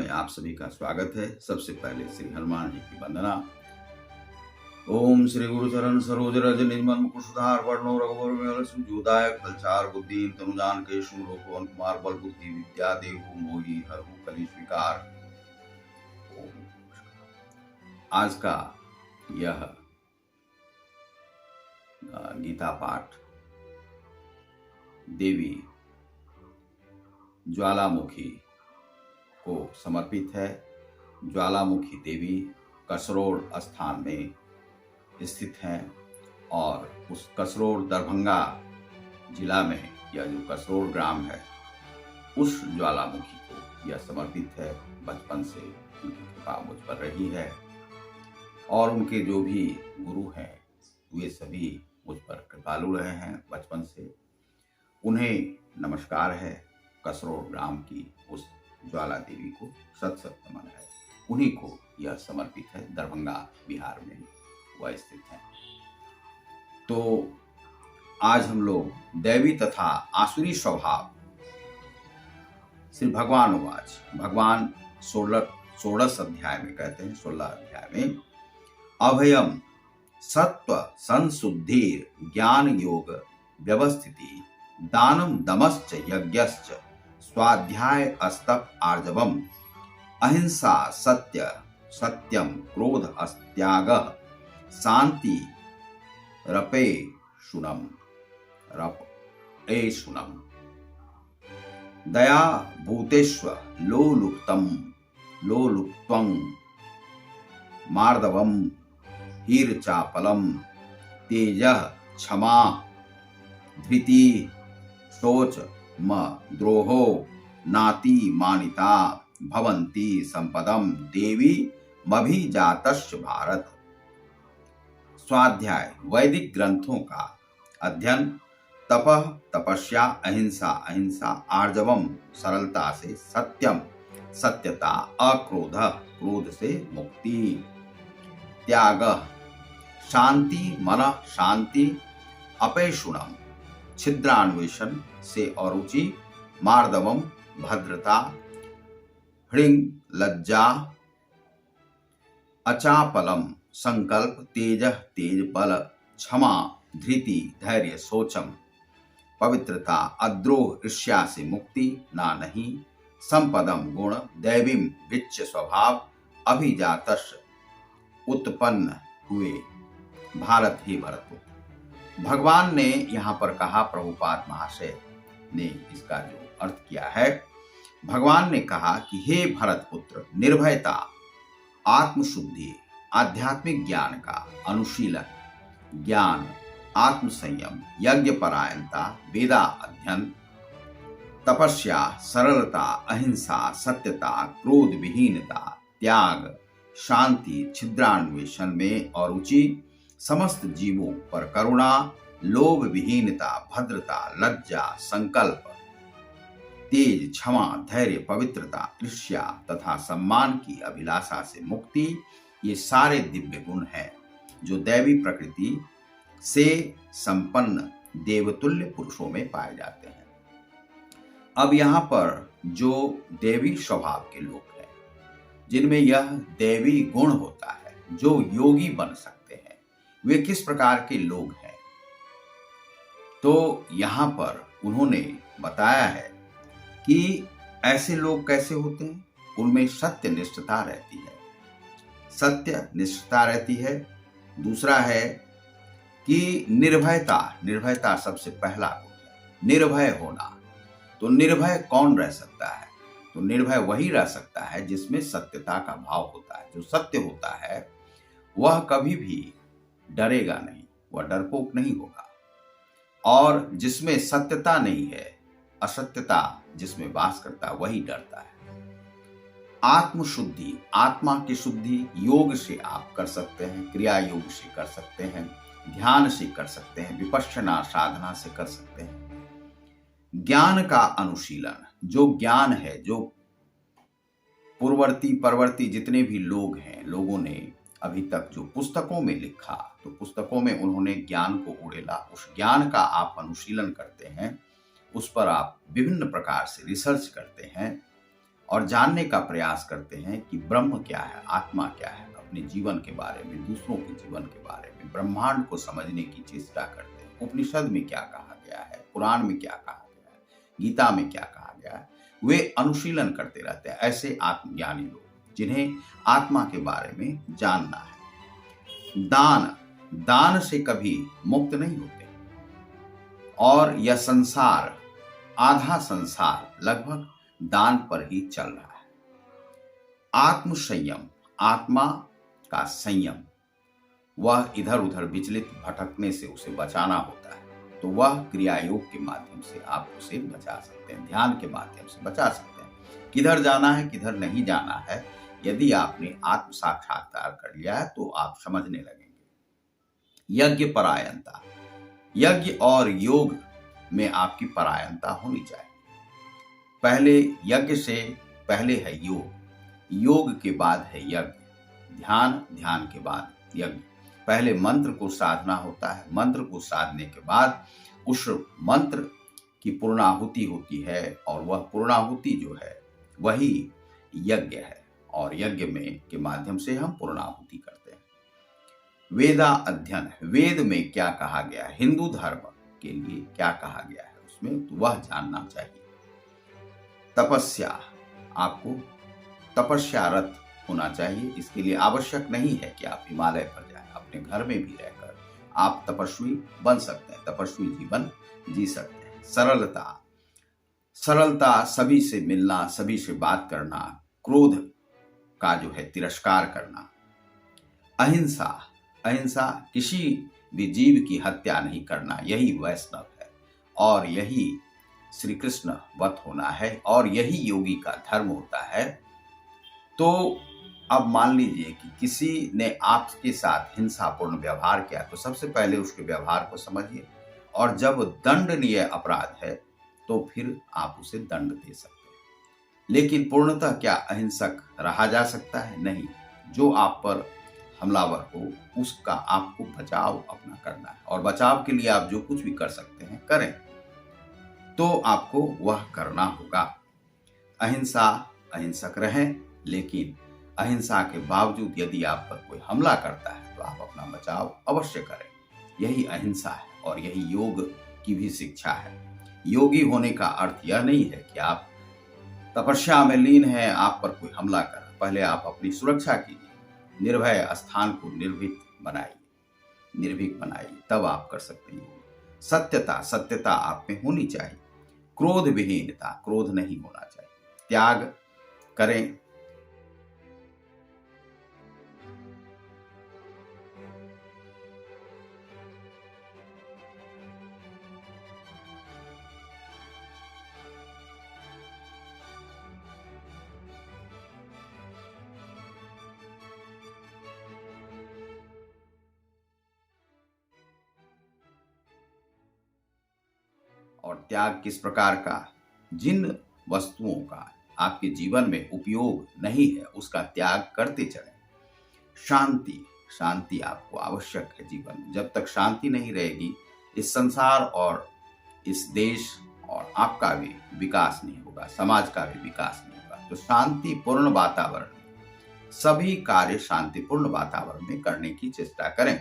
में आप सभी का स्वागत है। सबसे पहले श्री हनुमान जी की वंदना। ओम श्री गुरु चरण सरोज रज निर्मल मुकुशधार वर्णो रघुवर विमल सुजोदायक फलचार बुद्धि तनुजान के शूरोपवन कुमार बल बुद्धि विद्या देहु मोहि हरहु कली स्वीकार। आज का यह गीता पाठ देवी ज्वालामुखी को समर्पित है। ज्वालामुखी देवी कसरोड़ स्थान में स्थित हैं और उस कसरोड़ दरभंगा जिला में यह जो कसरोड़ ग्राम है उस ज्वालामुखी को यह समर्पित है। बचपन से उनकी कृपा मुझ पर रही है और उनके जो भी गुरु हैं वे सभी मुझ पर कृपालु रहे हैं बचपन से। उन्हें नमस्कार है। कसरोड़ ग्राम की उस ज्वाला देवी को सत सत नमन है। उन्हीं को यह समर्पित है। दरभंगा बिहार में वह स्थित है। तो आज हम लोग दैवी तथा आसुरी स्वभाव श्री भगवान उवाच, भगवान 16 अध्याय में कहते हैं, 16 अध्याय में अभयम सत्व संशुद्धिर ज्ञान योग व्यवस्थिति दानम दमश्च यज्ञश्च स्वाध्याय अस्तप आर्जवम अहिंसा सत्य सत्यम क्रोध अस्त्याग शांति रपे शुनम दया भूतेष्व लोलुप्त्वं मार्दवम हीरचापलम तेजः क्षमा धृति शोच म द्रोहो नाति मानिता भवन्ति संपदम देवी मभिजातश्च भारत। स्वाध्याय वैदिक ग्रंथों का अध्ययन, तपः तपस्या, अहिंसा अहिंसा, आर्जवम सरलता से, सत्यम सत्यता, अक्रोध क्रोध से मुक्ति, त्याग शांति मन शांति, अपेशुणम छिद्रान्वेषण से अरुचि, मार्दवम भद्रता, हृंग लज्जा, अचापलम संकल्प, तेजः तेज बल, क्षमा धृति धैर्य, शोचम पवित्रता, अद्रोह ईर्ष्या से मुक्ति ना नहीं, संपदम गुण, दैवीम विच्च स्वभाव, अभिजातश उत्पन्न हुए भारत ही भरतपुत्र। भगवान ने यहाँ पर कहा, प्रभुपाद महाशय ने इसका जो अर्थ किया है, भगवान ने कहा कि हे भरतपुत्र, निर्भयता, आत्मशुद्धि, आध्यात्मिक ज्ञान का अनुशीलन, ज्ञान, आत्मसंयम, यज्ञ परायणता, वेदा अध्ययन, तपस्या, सरलता, अहिंसा, सत्यता, क्रोध विहीनता, त्याग, शांति, छिद्रान्वेषण में अरुचि, समस्त जीवों पर करुणा, लोभ विहीनता, भद्रता, लज्जा, संकल्प, तेज, क्षमा, धैर्य, पवित्रता, ईर्ष्या तथा सम्मान की अभिलाषा से मुक्ति, ये सारे दिव्य गुण हैं जो दैवी प्रकृति से संपन्न देवतुल्य पुरुषों में पाए जाते हैं। अब यहाँ पर जो देवी स्वभाव के लोग हैं, जिनमें यह देवी गुण होता है, जो योगी बन सकते हैं, वे किस प्रकार के लोग हैं? तो यहाँ पर उन्होंने बताया है कि ऐसे लोग कैसे होते हैं। उनमें सत्य निष्ठता रहती है, सत्य निष्ठता रहती है। दूसरा है कि निर्भयता सबसे पहला गुण है, निर्भय होना। तो निर्भय कौन रह सकता है? तो निर्भय वही रह सकता है जिसमें सत्यता का भाव होता है। जो सत्य होता है वह कभी भी डरेगा नहीं, वह डरपोक नहीं होगा। और जिसमें सत्यता नहीं है, असत्यता जिसमें वास करता है, वही डरता है। आत्मशुद्धि, आत्मा की शुद्धि योग से आप कर सकते हैं, क्रिया योग से कर सकते हैं, ध्यान से कर सकते हैं, विपश्यना साधना से कर सकते हैं। ज्ञान का अनुशीलन, जो ज्ञान है, जो पूर्ववर्ती परवर्ती जितने भी लोग हैं, लोगों ने अभी तक जो पुस्तकों में लिखा, तो पुस्तकों में उन्होंने ज्ञान को उड़ेला। उस ज्ञान का आप अनुशीलन करते हैं, उस पर आप विभिन्न प्रकार से रिसर्च करते हैं और जानने का प्रयास करते हैं कि ब्रह्म क्या है, आत्मा क्या है, अपने जीवन के बारे में, दूसरों के जीवन के बारे में, ब्रह्मांड को समझने की चेष्टा करते हैं। उपनिषद में क्या कहा गया है, पुराण में क्या कहा गया है, गीता में क्या कहा गया है, वे अनुशीलन करते रहते हैं। ऐसे आत्मज्ञानी लोग जिन्हें आत्मा के बारे में जानना है। दान से कभी मुक्त नहीं होते, और यह संसार, आधा संसार लगभग दान पर ही चल रहा है। आत्म संयम, आत्मा का संयम, वह इधर उधर विचलित भटकने से उसे बचाना होता है, तो वह क्रिया योग के माध्यम से आप उसे बचा सकते हैं, ध्यान के माध्यम से बचा सकते हैं। किधर जाना है, किधर नहीं जाना है, यदि आपने आत्म साक्षात्कार कर लिया है तो आप समझने लगेंगे। यज्ञ परायणता, यज्ञ और योग में आपकी परायणता होनी चाहिए। पहले यज्ञ से पहले है योग, योग के बाद है यज्ञ, ध्यान के बाद यज्ञ। पहले मंत्र को साधना होता है, मंत्र को साधने के बाद उस मंत्र की पूर्णाहुति होती है, और वह पूर्णाहुति जो है वही यज्ञ है, और यज्ञ में के माध्यम से हम पूर्णाहुति करते हैं। वेदा अध्ययन, वेद में क्या कहा गया है, हिंदू धर्म के लिए क्या कहा गया है उसमें, तो वह जानना चाहिए। तपस्या, आपको तपस्यारत होना चाहिए। इसके लिए आवश्यक नहीं है कि आप हिमालय पर जाएं, अपने घर में भी रहकर आप तपस्वी बन सकते हैं, तपस्वी जीवन जी सकते हैं। सरलता, सरलता, सभी से मिलना, सभी से बात करना, क्रोध का जो है तिरस्कार करना। अहिंसा, अहिंसा, किसी भी जीव की हत्या नहीं करना, यही वैष्णव है, और यही श्री कृष्ण वत होना है, और यही योगी का धर्म होता है। तो अब मान लीजिए कि किसी ने आपके साथ हिंसापूर्ण व्यवहार किया, तो सबसे पहले उसके व्यवहार को समझिए, और जब दंडनीय अपराध है तो फिर आप उसे दंड दे सकते हैं। लेकिन पूर्णतः क्या अहिंसक रहा जा सकता है? नहीं। जो आप पर हमलावर हो उसका आपको बचाव अपना करना है, और बचाव के लिए आप जो कुछ भी कर सकते हैं करें, तो आपको वह करना होगा। अहिंसा, अहिंसक रहें, लेकिन अहिंसा के बावजूद यदि आप पर कोई हमला करता है तो आप अपना बचाव अवश्य करें। यही अहिंसा है, और यही योग की भी शिक्षा है। योगी होने का अर्थ यह नहीं है कि आप तपस्या में लीन हैं, आप पर कोई हमला कर, पहले आप अपनी सुरक्षा कीजिए, निर्भय स्थान को निर्भीक बनाइए, तब आप कर सकते हैं। सत्यता, सत्यता आप में होनी चाहिए। क्रोध विहीनता, क्रोध नहीं होना चाहिए। त्याग करें, और त्याग किस प्रकार का, जिन वस्तुओं का आपके जीवन में उपयोग नहीं है उसका त्याग करते चलें। शांति, शांति आपको आवश्यक है जीवन में। जब तक शांति नहीं रहेगी, इस संसार और इस देश और आपका भी विकास नहीं होगा, समाज का भी विकास नहीं होगा। तो शांतिपूर्ण वातावरण, सभी कार्य शांतिपूर्ण वातावरण में करने की चेष्टा करें।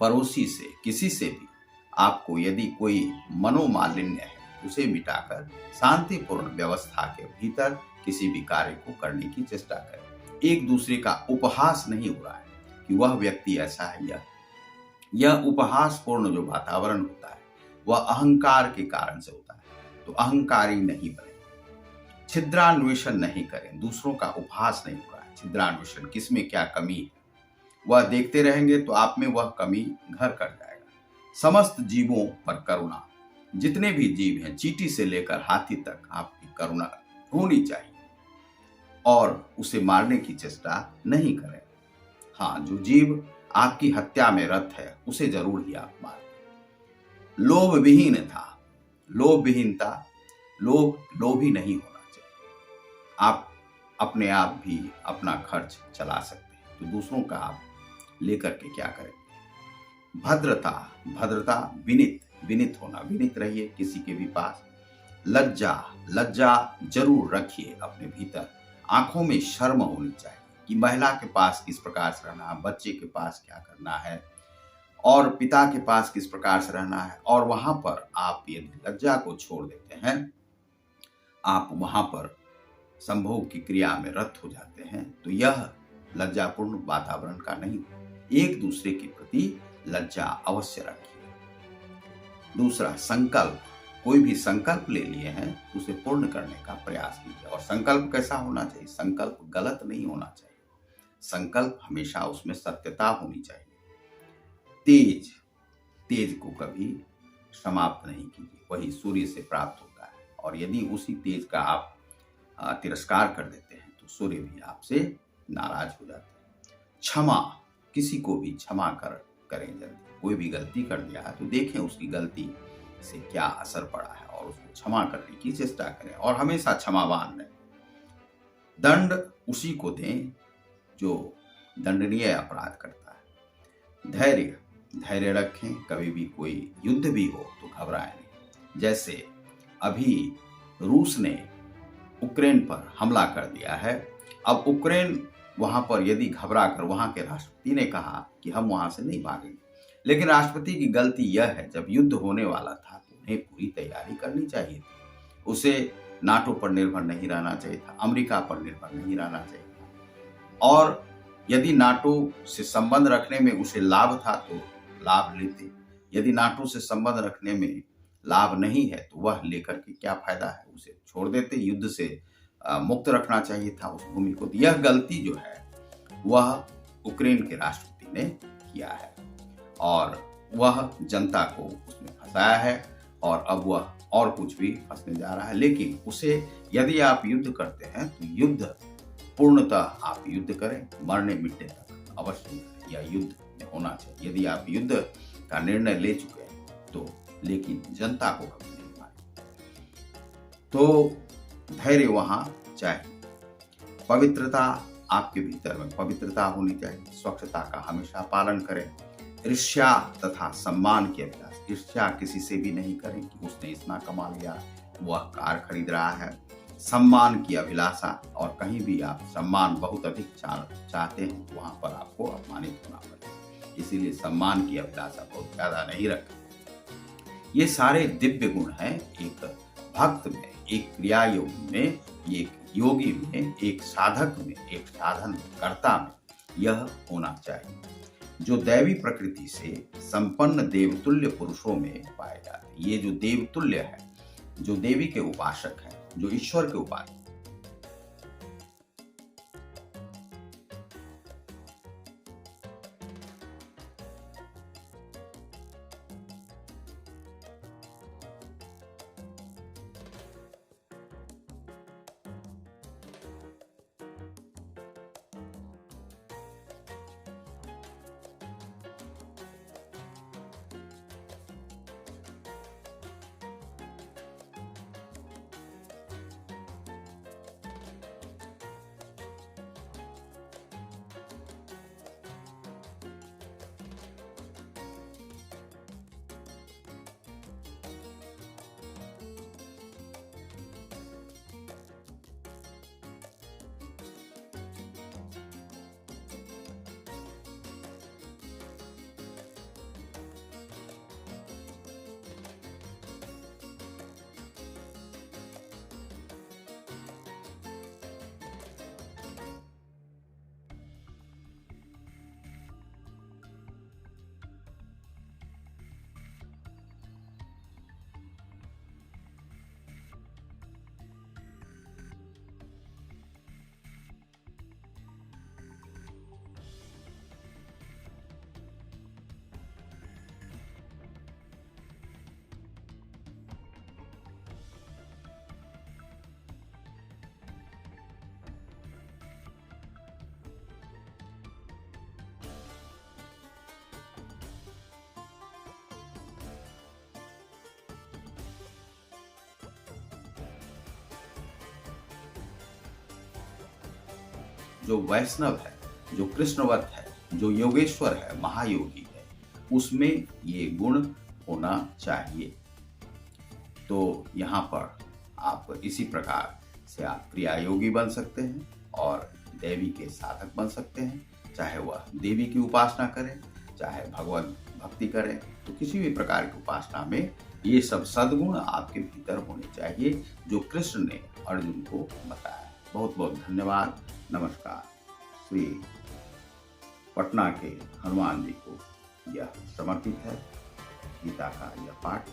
पड़ोसी से, किसी से भी आपको यदि कोई मनोमालिन्य है उसे मिटाकर शांतिपूर्ण व्यवस्था के भीतर किसी भी कार्य को करने की चेष्टा करें। एक दूसरे का उपहास नहीं हो रहा है कि वह व्यक्ति ऐसा है, यह उपहासपूर्ण जो वातावरण होता है वह अहंकार के कारण से होता है। तो अहंकारी नहीं बने, छिद्रान्वेषण नहीं करें, दूसरों का उपहास नहीं हो रहा है। छिद्रान्वेषण, किसमें क्या कमी है वह देखते रहेंगे तो आप में वह कमी घर कर जाएगा। समस्त जीवों पर करुणा, जितने भी जीव हैं, चींटी से लेकर हाथी तक, आपकी करुणा होनी चाहिए, और उसे मारने की चेष्टा नहीं करें। हाँ, जो जीव आपकी हत्या में रत है उसे जरूर ही आप मारें। लोभ विहीनता, लोभ विहीनता, लोभी नहीं होना चाहिए। आप अपने आप भी अपना खर्च चला सकते हैं, तो दूसरों का आप लेकर के क्या करें। भद्रता, भद्रता, विनित होना, विनित रहिए किसी के भी पास। लज्जा, लज्जा जरूर रखिए अपने भीतर। आंखों में शर्म होनी चाहिए कि महिला के पास किस प्रकार से रहना है, बच्चे के पास क्या करना है और पिता के पास किस प्रकार से रहना है। और वहां पर आप यदि लज्जा को छोड़ देते हैं, आप वहां पर संभोग की क्रिया में रत हो जाते हैं, तो यह लज्जापूर्ण वातावरण का नहीं। एक दूसरे के प्रति लज्जा अवश्य रखिए। दूसरा, संकल्प। कोई भी संकल्प ले लिए हैं उसे पूर्ण करने का प्रयास कीजिए। और संकल्प कैसा होना चाहिए? संकल्प गलत नहीं होना चाहिए। संकल्प हमेशा उसमें सत्यता होनी चाहिए। तेज, तेज को कभी समाप्त नहीं कीजिए, वही सूर्य से प्राप्त होता है। और यदि उसी तेज का आप तिरस्कार कर देते हैं तो सूर्य भी आपसे नाराज हो जाते हैं। क्षमा, किसी को भी क्षमा करें जल्दी। कोई भी गलती कर दिया है तो देखें उसकी गलती से क्या असर पड़ा है और उसको क्षमा करने की चेष्टा करें और हमेशा क्षमावान रहें। दंड उसी को दें जो दंडनीय अपराध करता है। धैर्य, धैर्य रखें। कभी भी कोई युद्ध भी हो तो घबराएं नहीं। जैसे अभी रूस ने यूक्रेन पर हमला कर दिया है। अब यूक्रेन वहां पर यदि घबरा कर, वहां के राष्ट्रपति ने कहा कि हम वहां से नहीं भागेंगे, लेकिन राष्ट्रपति की गलती यह है, जब युद्ध होने वाला था तो उन्हें पूरी तैयारी करनी चाहिए थी। उसे नाटो पर निर्भर नहीं रहना चाहिए था, अमेरिका पर निर्भर नहीं रहना चाहिए था। और यदि नाटो से संबंध रखने में उसे लाभ था तो लाभ लेते। यदि नाटो से संबंध रखने में लाभ नहीं है तो वह लेकर के क्या फायदा है, उसे छोड़ देते। युद्ध से मुक्त रखना चाहिए था उस भूमि को। यह गलती जो है वह यूक्रेन के राष्ट्रपति ने किया है और वह जनता को उसमें फंसाया है और अब वह और कुछ भी फंसने जा रहा है। लेकिन उसे, यदि आप युद्ध करते हैं तो युद्ध पूर्णतः आप युद्ध करें, मरने मिटने तक अवश्य यह युद्ध होना चाहिए। यदि आप युद्ध का निर्णय ले चुके हैं तो, लेकिन जनता को कभी नहीं मारे, तो धैर्य वहां चाहिए। पवित्रता, आपके भीतर में पवित्रता होनी चाहिए। स्वच्छता का हमेशा पालन करें। ईर्ष्या तथा सम्मान की अभिलाषा, ईर्ष्या किसी से भी नहीं करें कि उसने इतना कमा लिया, वह कार खरीद रहा है। सम्मान की अभिलाषा, और कहीं भी आप सम्मान बहुत अधिक चाहते हैं तो वहां पर आपको अपमानित होना पड़ेगा। इसीलिए सम्मान की अभिलाषा बहुत ज्यादा नहीं रखें। ये सारे दिव्य गुण हैं एक भक्त में, एक क्रिया योगी में, एक योगी में, एक साधक में, एक साधन कर्ता में यह होना चाहिए, जो दैवी प्रकृति से संपन्न देवतुल्य पुरुषों में पाए जाते हैं। ये जो देवतुल्य है, जो देवी के उपासक हैं, जो ईश्वर के उपासक, जो वैष्णव है, जो कृष्णवत है, जो योगेश्वर है, महायोगी है, उसमें ये गुण होना चाहिए। तो यहाँ पर आप इसी प्रकार से आप क्रिया योगी बन सकते हैं और देवी के साधक बन सकते हैं। चाहे वह देवी की उपासना करें, चाहे भगवत भक्ति करें, तो किसी भी प्रकार की उपासना में ये सब सद्गुण आपके भीतर होने चाहिए जो कृष्ण ने अर्जुन को बताया। बहुत बहुत धन्यवाद। नमस्कार। श्री पटना के हनुमान जी को यह समर्पित है गीता का यह पाठ।